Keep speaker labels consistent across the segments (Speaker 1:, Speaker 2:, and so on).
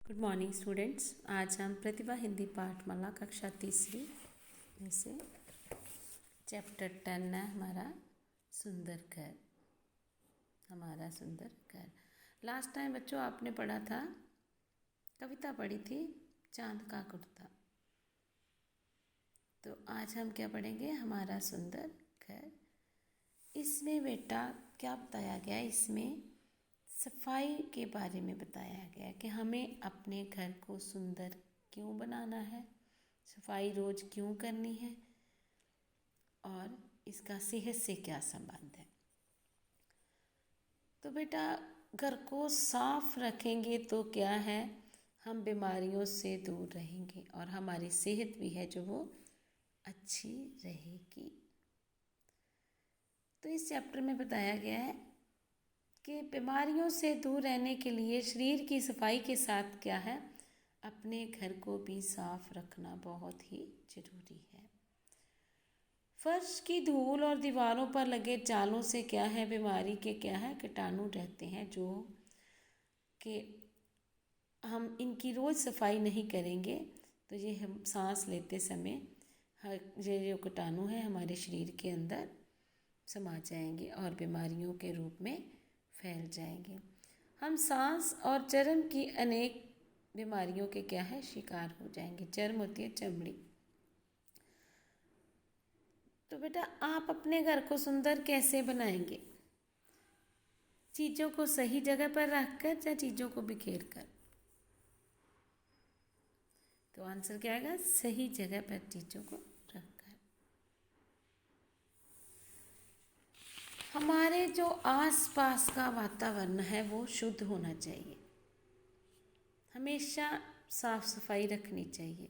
Speaker 1: Good morning students. आज हम प्रतिभा हिंदी पाठमाला कक्षा तीसरी में से चैप्टर 10 है हमारा सुंदर घर। लास्ट टाइम बच्चों आपने पढ़ा था, कविता पढ़ी थी चांद का कुर्ता। तो आज हम क्या पढ़ेंगे, हमारा सुंदर घर। इसमें बेटा क्या बताया गया है, इसमें सफाई के बारे में बताया गया कि हमें अपने घर को सुंदर क्यों बनाना है, सफाई रोज़ क्यों करनी है और इसका सेहत से क्या संबंध है। तो बेटा घर को साफ रखेंगे तो क्या है, हम बीमारियों से दूर रहेंगे और हमारी सेहत भी है जो वो अच्छी रहेगी। तो इस चैप्टर में बताया गया है कि बीमारियों से दूर रहने के लिए शरीर की सफाई के साथ क्या है, अपने घर को भी साफ रखना बहुत ही जरूरी है। फर्श की धूल और दीवारों पर लगे जालों से क्या है, बीमारी के क्या है, कीटाणु रहते हैं, जो कि हम इनकी रोज़ सफाई नहीं करेंगे तो ये हम सांस लेते समय ये जो कीटाणु है हमारे शरीर के अंदर समा जाएंगे और बीमारियों के रूप में फैल जाएंगे। हम सांस और चर्म की अनेक बीमारियों के क्या है, शिकार हो जाएंगे। चर्म होती है चमड़ी। तो बेटा आप अपने घर को सुंदर कैसे बनाएंगे, चीज़ों को सही जगह पर रखकर या चीज़ों को बिखेर कर। तो आंसर क्या आएगा, सही जगह पर चीज़ों को रखकर। हमारे जो आसपास का वातावरण है वो शुद्ध होना चाहिए, हमेशा साफ सफाई रखनी चाहिए।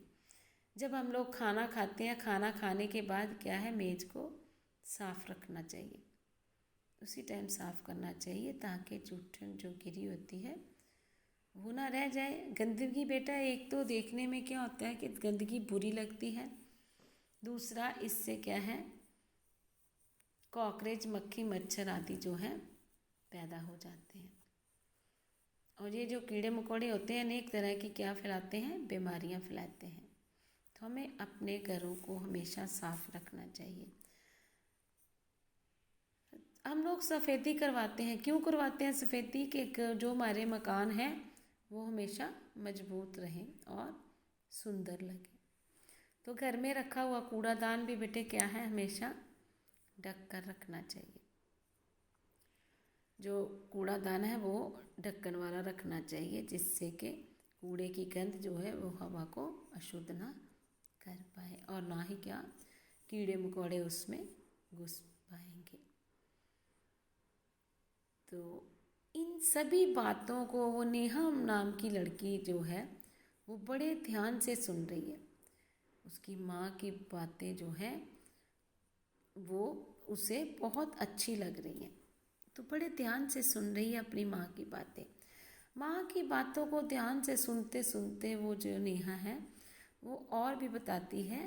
Speaker 1: जब हम लोग खाना खाते हैं, खाना खाने के बाद क्या है, मेज़ को साफ रखना चाहिए, उसी टाइम साफ करना चाहिए ताकि जूठन जो गिरी होती है वो ना रह जाए। गंदगी बेटा एक तो देखने में क्या होता है कि गंदगी बुरी लगती है, दूसरा इससे क्या है, कॉकरोच, मक्खी, मच्छर आदि जो है पैदा हो जाते हैं और ये जो कीड़े मकोड़े होते हैं अनेक तरह की क्या फैलाते हैं, बीमारियां फैलाते हैं। तो हमें अपने घरों को हमेशा साफ रखना चाहिए। हम लोग सफ़ेदी करवाते हैं, क्यों करवाते हैं सफ़ेदी, के जो हमारे मकान हैं वो हमेशा मजबूत रहें और सुंदर लगे। तो घर में रखा हुआ कूड़ादान भी बेटे क्या है, हमेशा ढक कर रखना चाहिए। जो कूड़ादान है वो ढक्कन वाला रखना चाहिए, जिससे कि कूड़े की गंध जो है वो हवा को अशुद्ध ना कर पाए और ना ही क्या कीड़े मकोड़े उसमें घुस पाएंगे। तो इन सभी बातों को वो नेहा नाम की लड़की जो है वो बड़े ध्यान से सुन रही है। उसकी माँ की बातें जो हैं वो उसे बहुत अच्छी लग रही हैं, तो बड़े ध्यान से सुन रही है अपनी माँ की बातें। माँ की बातों को ध्यान से सुनते सुनते वो जो नेहा है वो और भी बताती है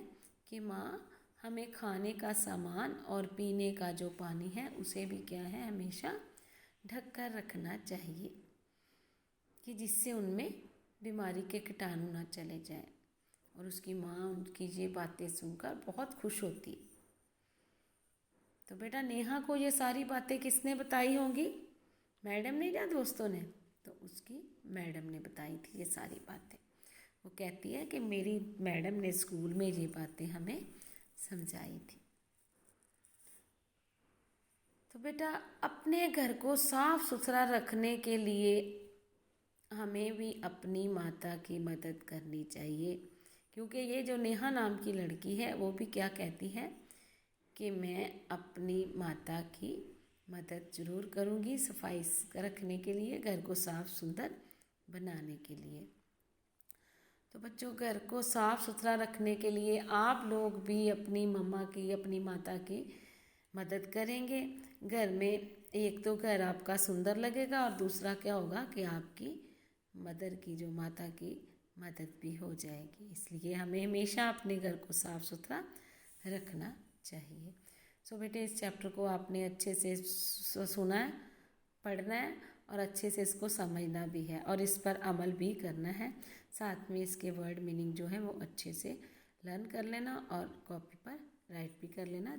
Speaker 1: कि माँ हमें खाने का सामान और पीने का जो पानी है उसे भी क्या है, हमेशा ढक कर रखना चाहिए कि जिससे उनमें बीमारी के कीटाणु ना चले जाएं। और उसकी माँ उनकी ये बातें सुनकर बहुत खुश होती है। तो बेटा नेहा को ये सारी बातें किसने बताई होंगी, मैडम ने या दोस्तों ने? तो उसकी मैडम ने बताई थी ये सारी बातें। वो कहती है कि मेरी मैडम ने स्कूल में ये बातें हमें समझाई थी। तो बेटा अपने घर को साफ सुथरा रखने के लिए हमें भी अपनी माता की मदद करनी चाहिए, क्योंकि ये जो नेहा नाम की लड़की है वो भी क्या कहती है कि मैं अपनी माता की मदद ज़रूर करूँगी सफाई रखने के लिए, घर को साफ सुंदर बनाने के लिए। तो बच्चों घर को साफ सुथरा रखने के लिए आप लोग भी अपनी मम्मा की, अपनी माता की मदद करेंगे। घर में एक तो घर आपका सुंदर लगेगा और दूसरा क्या होगा कि आपकी मदर की, जो माता की मदद भी हो जाएगी। इसलिए हमें हमेशा अपने घर को साफ सुथरा रखना चाहिए। सो बेटे इस चैप्टर को आपने अच्छे से सुना है, पढ़ना है और अच्छे से इसको समझना भी है और इस पर अमल भी करना है। साथ में इसके वर्ड मीनिंग जो है वो अच्छे से लर्न कर लेना और कॉपी पर राइट भी कर लेना।